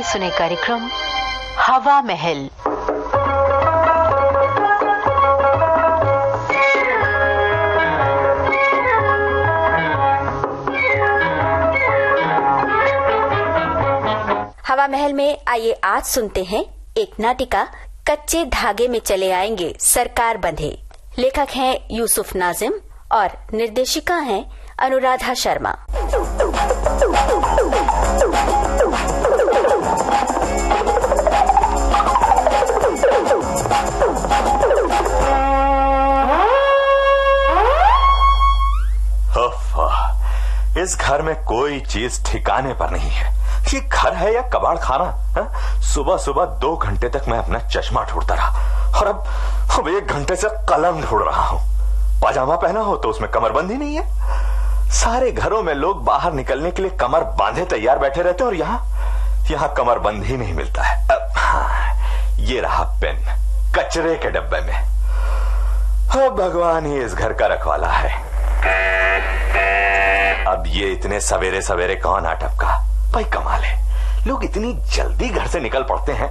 सुने कार्यक्रम हवा महल। हवा महल में आइए आज सुनते हैं एक नाटिका कच्चे धागे में चले आएंगे सरकार बंधे। लेखक हैं यूसुफ नाजिम और निर्देशिका हैं अनुराधा शर्मा। इस घर में कोई चीज ठिकाने पर नहीं है। ये घर है या कबाड़ खाना? सुबह सुबह 2 घंटे तक मैं अपना चश्मा ढूंढता रहा और अब 1 घंटे से कलम ढूंढ रहा हूं। पाजामा पहना हो तो उसमें कमरबंद ही नहीं है। सारे घरों में लोग बाहर निकलने के लिए कमर बांधे तैयार बैठे रहते हैं और यहाँ कमरबंद ही नहीं मिलता है। ये रहा पेन कचरे के डब्बे में। अब भगवान ही इस घर का रखवाला है। अब ये इतने सवेरे सवेरे कौन आ टपका? भाई कमाल है, लोग इतनी जल्दी घर से निकल पड़ते हैं।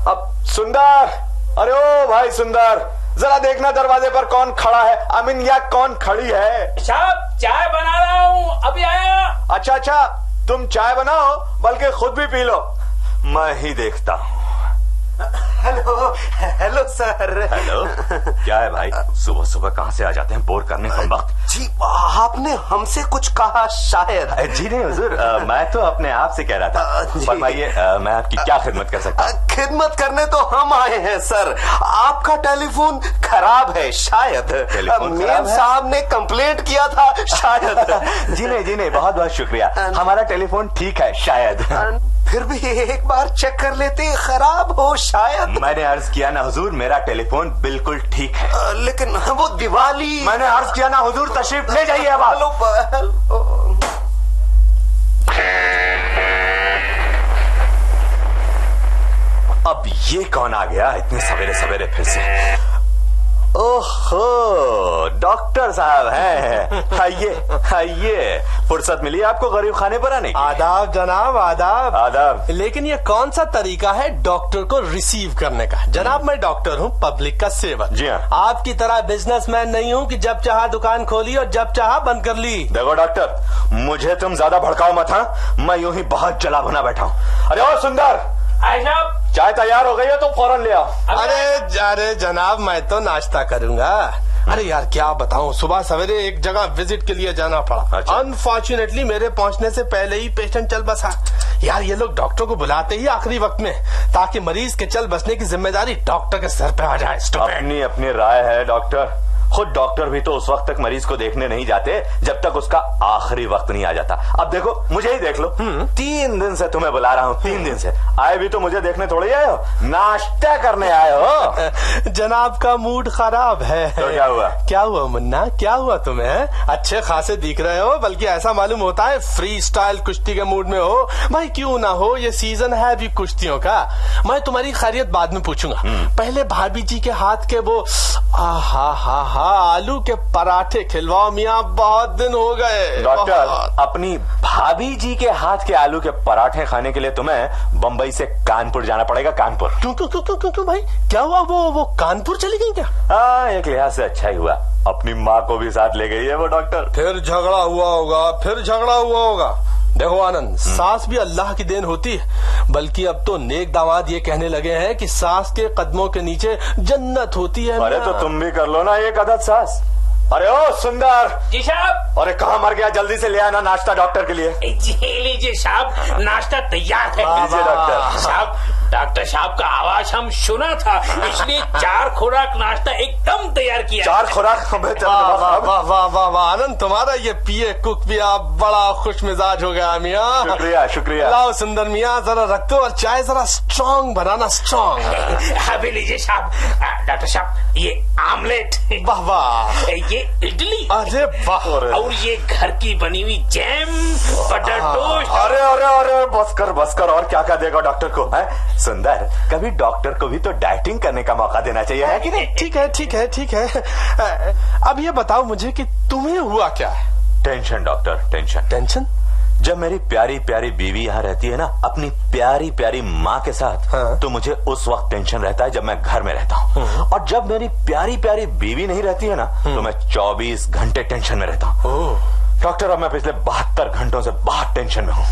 अब सुंदर, अरे ओ भाई सुंदर, जरा देखना दरवाजे पर कौन खड़ा है। अमीन या कौन खड़ी है? साहब चाय बना रहा हूँ, अभी आया। अच्छा, तुम चाय बनाओ बल्कि खुद भी पी लो, मैं ही देखता हूँ। Hello sir. हेलो, क्या है भाई? सुबह सुबह कहाँ से आ जाते हैं बोर करने का वक्त? जी आपने हमसे कुछ कहा शायद। जी नहीं हुजूर, मैं तो अपने आप से कह रहा था। फरमाइए, मैं आपकी क्या खिदमत कर सकता हूँ? खिदमत करने तो हम आए हैं सर। आपका टेलीफोन खराब है शायद। मेम साहब ने कंप्लेंट किया था शायद। जी नहीं, बहुत बहुत शुक्रिया। हमारा टेलीफोन ठीक है शायद। फिर भी एक बार चेक कर लेते, खराब हो शायद। मैंने अर्ज किया ना हुजूर, मेरा टेलीफोन बिल्कुल ठीक है। लेकिन वो दिवाली। मैंने अर्ज किया ना हुजूर, तशरीफ ले जाइए। अब अब ये कौन आ गया इतने सवेरे सवेरे फिर से? ओहो, डॉक्टर साहब हैं। आइए, फुर्सत मिली आपको गरीब खाने पर आने की? आदाब जनाब, आदाब। लेकिन ये कौन सा तरीका है डॉक्टर को रिसीव करने का? जनाब मैं डॉक्टर हूँ, पब्लिक का सेवक। जी हाँ। आपकी तरह बिजनेसमैन नहीं हूँ कि जब चाहा दुकान खोली और जब चाहा बंद कर ली। देखो डॉक्टर, मुझे तुम ज्यादा भड़काओ मत। मैं यूं ही बहुत जला भुना बैठा हूँ। अरे ओ सुंदर, चाय तैयार हो गई है तो फौरन ले आओ। अरे जनाब मैं तो नाश्ता करूंगा। अरे यार क्या बताऊं, सुबह सवेरे एक जगह विजिट के लिए जाना पड़ा। अच्छा। अनफॉर्चुनेटली मेरे पहुंचने से पहले ही पेशेंट चल बसा। यार ये लोग डॉक्टर को बुलाते ही आखिरी वक्त में, ताकि मरीज के चल बसने की जिम्मेदारी डॉक्टर के सर पे आ जाए। अपनी अपनी राय है डॉक्टर। खुद डॉक्टर भी तो उस वक्त तक मरीज को देखने नहीं जाते जब तक उसका आखिरी वक्त नहीं आ जाता। अब देखो मुझे ही देख लो, 3 दिन से तुम्हें बुला रहा हूँ। 3 दिन से आए भी तो मुझे देखने थोड़ी आए हो, नाश्ता करने आए हो। जनाब का मूड खराब है। तो क्या हुआ मुन्ना, क्या हुआ तुम्हें? अच्छे खासे दिख रहे हो, बल्कि ऐसा मालूम होता है फ्री स्टाइल कुश्ती के मूड में हो। भाई क्यों ना हो, ये सीजन है भी कुश्तियों का। मैं तुम्हारी खैरियत बाद में पूछूंगा, पहले भाभी जी के हाथ के वो आलू के पराठे खिलवाओ मियाँ, बहुत दिन हो गए। डॉक्टर, अपनी भाभी जी के हाथ के आलू के पराठे खाने के लिए तुम्हें बंबई से कानपुर जाना पड़ेगा। कानपुर? क्यों भाई, क्या हुआ? वो कानपुर चली गई क्या? हाँ, एक लिहाज से अच्छा ही हुआ, अपनी माँ को भी साथ ले गई है वो डॉक्टर। फिर झगड़ा हुआ होगा। देखो आनंद, सास भी अल्लाह की देन होती है, बल्कि अब तो नेक दामाद ये कहने लगे हैं कि सास के कदमों के नीचे जन्नत होती है। अरे तो तुम भी कर लो ना एक आदत सास। अरे ओ सुंदर। जी साहब। अरे कहाँ मर गया, जल्दी से ले आना नाश्ता डॉक्टर के लिए। जी लीजिए साहब, नाश्ता तैयार है। लीजिए डॉक्टर साहब। डॉक्टर साहब का आवाज हम सुना था, इसलिए 4 खुराक नाश्ता एकदम तैयार किया। 4 खुराक? वाह आनंद, तुम्हारा ये पिए कुक भी आप बड़ा खुश मिजाज हो गया मियाँ। शुक्रिया। लाओ सुंदर मियाँ, जरा रखो और चाय जरा स्ट्रॉन्ग बनाना, स्ट्रॉन्ग। अभी लीजिए साहब। डॉक्टर साहब, ये आमलेट। वाह। ये इडली। अरे वाह। और ये घर की बनी हुई जैम, बटर टोस्ट। अरे बस कर, और क्या देगा डॉक्टर को? है सुंदर, कभी डॉक्टर को भी तो डाइटिंग करने का मौका देना चाहिए, है कि नहीं? ठीक है। अब ये बताओ मुझे कि तुम्हें हुआ क्या है? Tension doctor, tension. जब मेरी प्यारी प्यारी बीवी यहाँ रहती है ना अपनी प्यारी प्यारी माँ के साथ, हाँ। तो मुझे उस वक्त टेंशन रहता है जब मैं घर में रहता हूँ। और जब मेरी प्यारी प्यारी बीवी नहीं रहती है ना, तो मैं 24 घंटे टेंशन में रहता हूँ। डॉक्टर, अब मैं पिछले 72 घंटों से बहुत टेंशन में हूँ।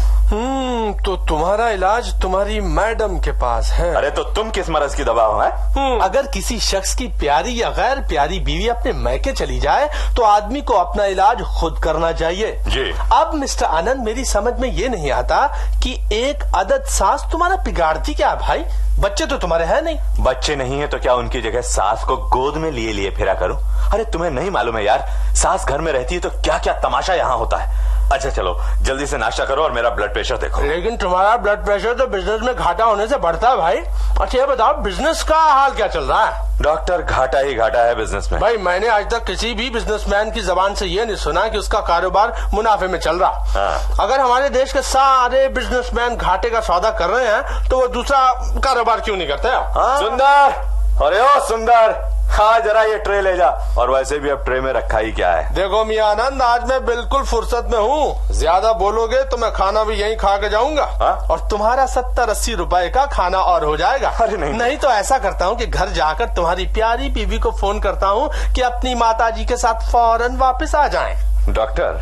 तो तुम्हारा इलाज तुम्हारी मैडम के पास है। अरे तो तुम किस मर्ज की दवा हो? अगर किसी शख्स की प्यारी या गैर प्यारी बीवी अपने मैके चली जाए तो आदमी को अपना इलाज खुद करना चाहिए जी। अब मिस्टर आनंद, मेरी समझ में ये नहीं आता कि एक अदद सास तुम्हारा बिगाड़ती क्या भाई? बच्चे तो तुम्हारे हैं नहीं। बच्चे नहीं है तो क्या उनकी जगह सास को गोद में लिए लिए फिरा करूं? अरे तुम्हें नहीं मालूम है यार, सास घर में रहती है तो क्या क्या तमाशा यहाँ होता है। अच्छा चलो जल्दी से नाश्ता करो और मेरा ब्लड प्रेशर देखो। लेकिन तुम्हारा ब्लड प्रेशर तो बिजनेस में घाटा होने से बढ़ता है भाई। अच्छा ये बताओ, बिजनेस का हाल क्या चल रहा है? डॉक्टर, घाटा ही घाटा है बिजनेस में। भाई मैंने आज तक किसी भी बिजनेसमैन की जबान से ये नहीं सुना कि उसका कारोबार मुनाफे में चल रहा। हाँ। अगर हमारे देश के सारे बिजनेसमैन घाटे का सौदा कर रहे हैं तो वो दूसरा कारोबार क्यों नहीं करते? हाँ? सुंदर, अरे ओ सुंदर, हाँ जरा ये ट्रे ले जा। और वैसे भी अब ट्रे में रखा ही क्या है? देखो मियां आनंद, आज मैं बिल्कुल फुर्सत में हूँ। ज्यादा बोलोगे तो मैं खाना भी यहीं खा के जाऊंगा। हाँ? और तुम्हारा 70-80 रुपए का खाना और हो जाएगा। अरे नहीं तो ऐसा करता हूँ कि घर जाकर तुम्हारी प्यारी बीवी को फोन करता हूँ कि अपनी माताजी के साथ फौरन वापस आ जाएं। डॉक्टर,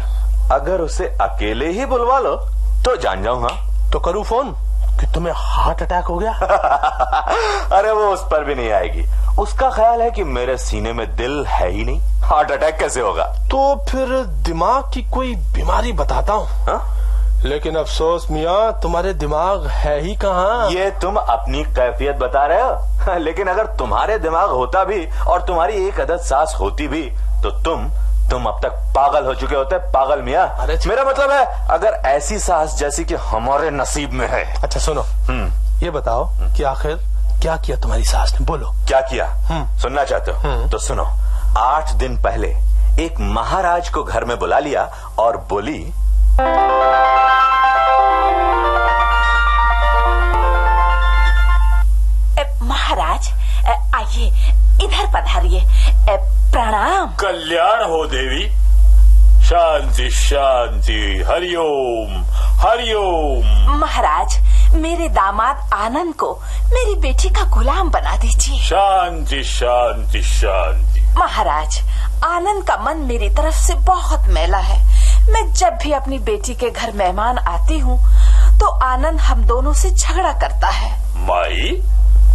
अगर उसे अकेले ही बुलवा लो तो जान जाऊंगा। तो करूँ फोन कि तुम्हें हार्ट अटैक हो गया? अरे वो उस पर भी नहीं आएगी। उसका ख्याल है कि मेरे सीने में दिल है ही नहीं, हार्ट अटैक कैसे होगा? तो फिर दिमाग की कोई बीमारी बताता हूँ। लेकिन अफसोस मियाँ, तुम्हारे दिमाग है ही कहाँ। ये तुम अपनी कैफियत बता रहे हो। लेकिन अगर तुम्हारे दिमाग होता भी और तुम्हारी एक अदद सास होती भी तो तुम अब तक पागल हो चुके होते। पागल मियाँ, मेरा मतलब है अगर ऐसी सास जैसी कि हमारे नसीब में है। अच्छा सुनो, ये बताओ कि आखिर क्या किया तुम्हारी सास ने? बोलो क्या किया? सुनना चाहते हो तो सुनो। 8 दिन पहले एक महाराज को घर में बुला लिया और बोली, महाराज आइए, इधर पधारिए। प्रणाम। कल्याण हो देवी। शांति शांति, हरिओम हरिओम। महाराज, मेरे दामाद आनंद को मेरी बेटी का गुलाम बना दीजिए। शांति शांति शांति। महाराज, आनंद का मन मेरी तरफ से बहुत मैला है। मैं जब भी अपनी बेटी के घर मेहमान आती हूँ तो आनंद हम दोनों से झगड़ा करता है। माई,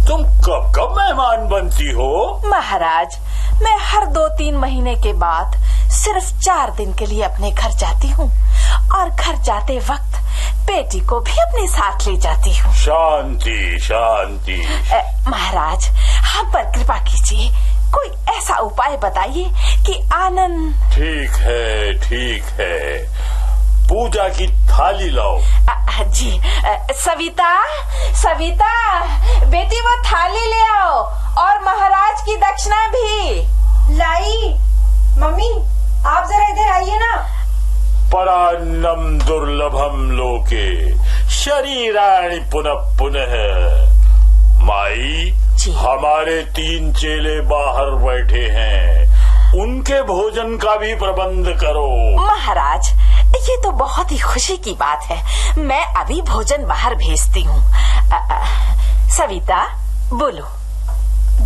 तुम कब कब मेहमान बनती हो? महाराज, मैं हर 2-3 महीने के बाद सिर्फ 4 दिन के लिए अपने घर जाती हूँ और घर जाते वक्त बेटी को भी अपने साथ ले जाती हूँ। शांति शांति। महाराज, हम पर कृपा कीजिए, कोई ऐसा उपाय बताइए कि आनंद। ठीक है, पूजा की थाली लाओ। जी। सविता, बेटी वो थाली ले आओ और महाराज की दक्षिणा भी। लाई। मम्मी, आप जरा इधर आइए ना। परान्नम दुर्लभम लोके शरीराणि पुनः पुनः। माई, हमारे 3 चेले बाहर बैठे हैं, उनके भोजन का भी प्रबंध करो। महाराज, ये तो बहुत ही खुशी की बात है। मैं अभी भोजन बाहर भेजती हूँ। सविता, बोलो।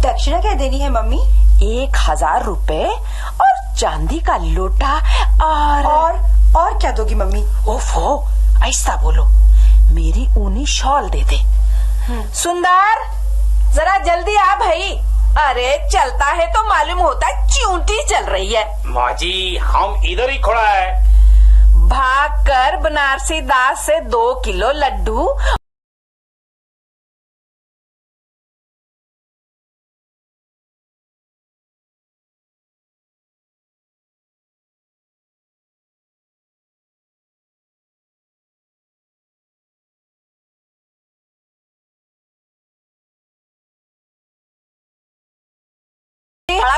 दक्षिणा क्या देनी है मम्मी? 1000 रुपए और चांदी का लोटा और क्या दोगी मम्मी? ओफो, ऐसा बोलो। मेरी ऊनी शॉल दे दे। सुंदर, जरा जल्दी आ भाई। अरे चलता है तो मालूम होता है चींटी चल रही है। माँ जी, हम इधर ही खड़ा है। भाग कर बनारसी दास से 2 किलो लड्डू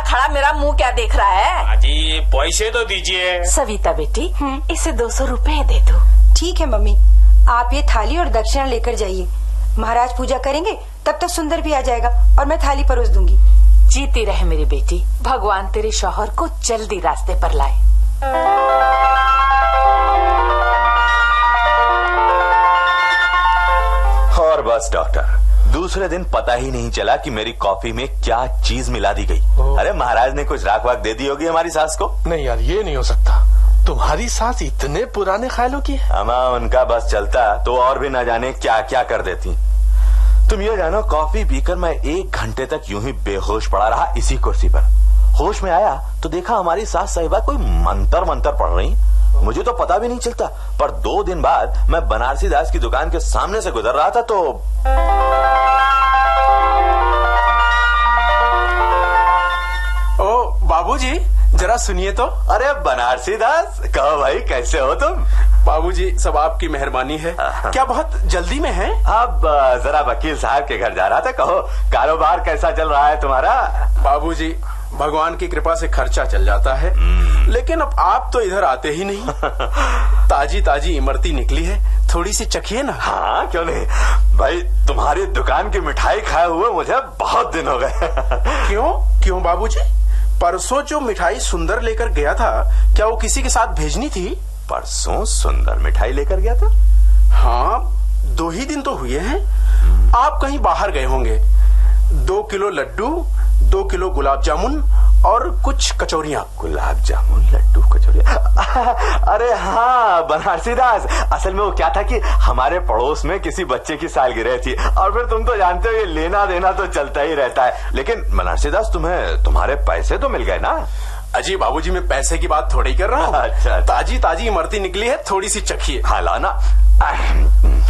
खड़ा मेरा मुंह क्या देख रहा है? जी, पैसे तो दीजिए। सविता बेटी, इसे 200 रुपए दे दो। ठीक है मम्मी, आप ये थाली और दक्षिणा लेकर जाइए। महाराज पूजा करेंगे तब तक सुंदर भी आ जाएगा और मैं थाली परोस दूंगी। जीती रहे मेरी बेटी, भगवान तेरे शौहर को जल्दी रास्ते पर लाए। और बस डॉक्टर, दूसरे दिन पता ही नहीं चला कि मेरी कॉफी में क्या चीज मिला दी गई। अरे महाराज ने कुछ राख वाक दे दी होगी हमारी सास को। नहीं यार, ये नहीं हो सकता। तुम्हारी सास इतने पुराने ख्यालों की है। अमा उनका बस चलता तो और भी न जाने क्या क्या कर देती। तुम ये जानो, कॉफी पीकर मैं 1 घंटे तक यूं ही बेहोश पड़ा रहा इसी कुर्सी पर। होश में आया तो देखा हमारी सास साहिबा कोई मंतर पढ़ रही। मुझे तो पता भी नहीं चलता, पर 2 दिन बाद मैं बनारसी दास की दुकान के सामने से गुजर रहा था तो ओ बाबूजी, जरा सुनिए तो। अरे बनारसी दास, कहो भाई कैसे हो तुम? बाबूजी, सब आपकी मेहरबानी है। क्या बहुत जल्दी में है? अब जरा वकील साहब के घर जा रहा था। कहो कारोबार कैसा चल रहा है तुम्हारा? बाबूजी, भगवान की कृपा से खर्चा चल जाता है, लेकिन अब आप तो इधर आते ही नहीं। ताजी ताजी इमरती निकली है, थोड़ी सी चखिए ना। हाँ क्यों नहीं भाई, तुम्हारी दुकान की मिठाई खाए हुए मुझे बहुत दिन हो गए। क्यों बाबूजी? परसों जो मिठाई सुंदर लेकर गया था, क्या वो किसी के साथ भेजनी थी? परसों सुंदर मिठाई लेकर गया था? हाँ, 2 ही दिन तो हुए हैं। आप कहीं बाहर गए होंगे। 2 किलो लड्डू, 2 किलो गुलाब जामुन और कुछ कचौरियाँ। गुलाब जामुन, लड्डू, कचौरियाँ। अरे हाँ बनारसी दास, असल में वो क्या था कि हमारे पड़ोस में किसी बच्चे की सालगिरह थी, और फिर तुम तो जानते हो ये लेना देना तो चलता ही रहता है। लेकिन बनारसी दास, तुम्हें तुम्हारे पैसे तो मिल गए ना? अजी बाबूजी, मैं पैसे की बात थोड़ी कर रहा हूँ। अच्छा। ताजी ताजी इमरती निकली है, थोड़ी सी चखिए। हाँ लाना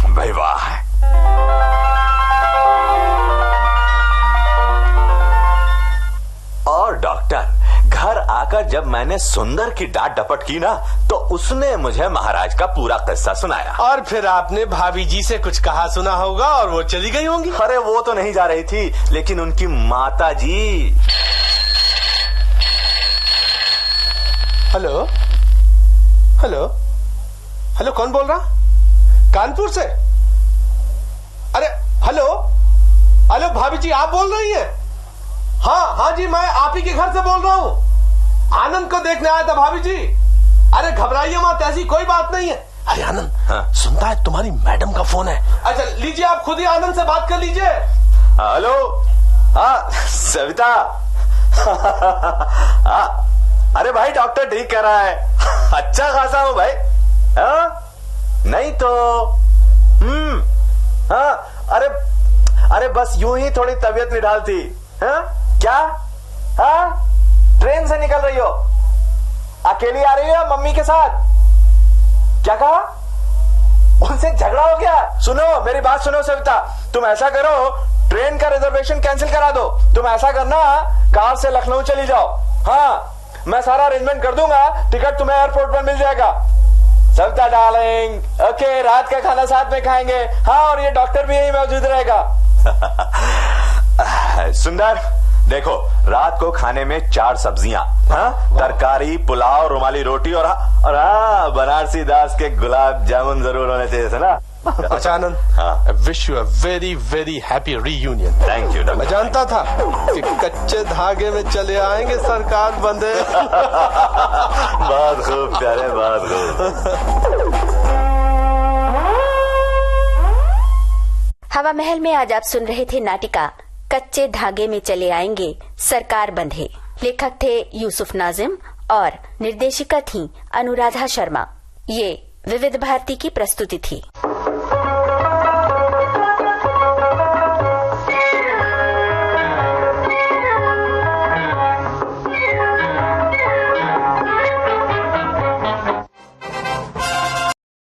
भाई, वाह। और डॉक्टर, घर आकर जब मैंने सुंदर की डांट डपट की ना, तो उसने मुझे महाराज का पूरा किस्सा सुनाया। और फिर आपने भाभी जी से कुछ कहा सुना होगा और वो चली गई होंगी। अरे वो तो नहीं जा रही थी, लेकिन उनकी माता जी। हेलो हेलो हेलो, कौन बोल रहा? कानपुर से? अरे हेलो हेलो, भाभी जी आप बोल रही हैं? हाँ जी, मैं आप ही के घर से बोल रहा हूँ। आनंद को देखने आया था भाभी जी। अरे घबराइए मत, ऐसी कोई बात नहीं है। अरे आनंद, हाँ? सुनता है तुम्हारी मैडम का फोन है। अच्छा लीजिए, आप खुद ही आनंद से बात कर लीजिए। हेलो, हाँ सविता। अरे भाई डॉक्टर ठीक कह रहा है, अच्छा खासा हूँ भाई। हाँ नहीं तो हाँ, अरे बस यूं ही थोड़ी तबीयत निढाल थी। हाँ क्या? हाँ ट्रेन से निकल रही हो? अकेली आ रही हो या मम्मी के साथ? क्या कहा? उनसे झगड़ा हो गया? सुनो मेरी बात सुनो सविता, तुम ऐसा करो, ट्रेन का रिजर्वेशन कैंसिल करा दो। तुम ऐसा करना, कार से लखनऊ चली जाओ। हाँ मैं सारा अरेंजमेंट कर दूंगा, टिकट तुम्हें एयरपोर्ट पर मिल जाएगा। सविता डार्लिंग, ओके, रात का खाना साथ में खाएंगे। हाँ, और ये डॉक्टर भी यही मौजूद रहेगा। सुंदर देखो, रात को खाने में 4 सब्जियां, तरकारी, पुलाव, रुमाली रोटी और हाँ बनारसी दास के गुलाब जामुन जरूर होने चाहिए ना। अच्छा Anand, I wish you a very very happy reunion. Thank you. मैं जानता था कि कच्चे धागे में चले आएंगे सरकार बंदे। बहुत खूब प्यारे, बहुत खूब। हवा महल में आज आप सुन रहे थे नाटिका कच्चे धागे में चले आएंगे सरकार बंधे। लेखक थे यूसुफ नाजिम और निर्देशिका थी अनुराधा शर्मा। ये विविध भारती की प्रस्तुति थी।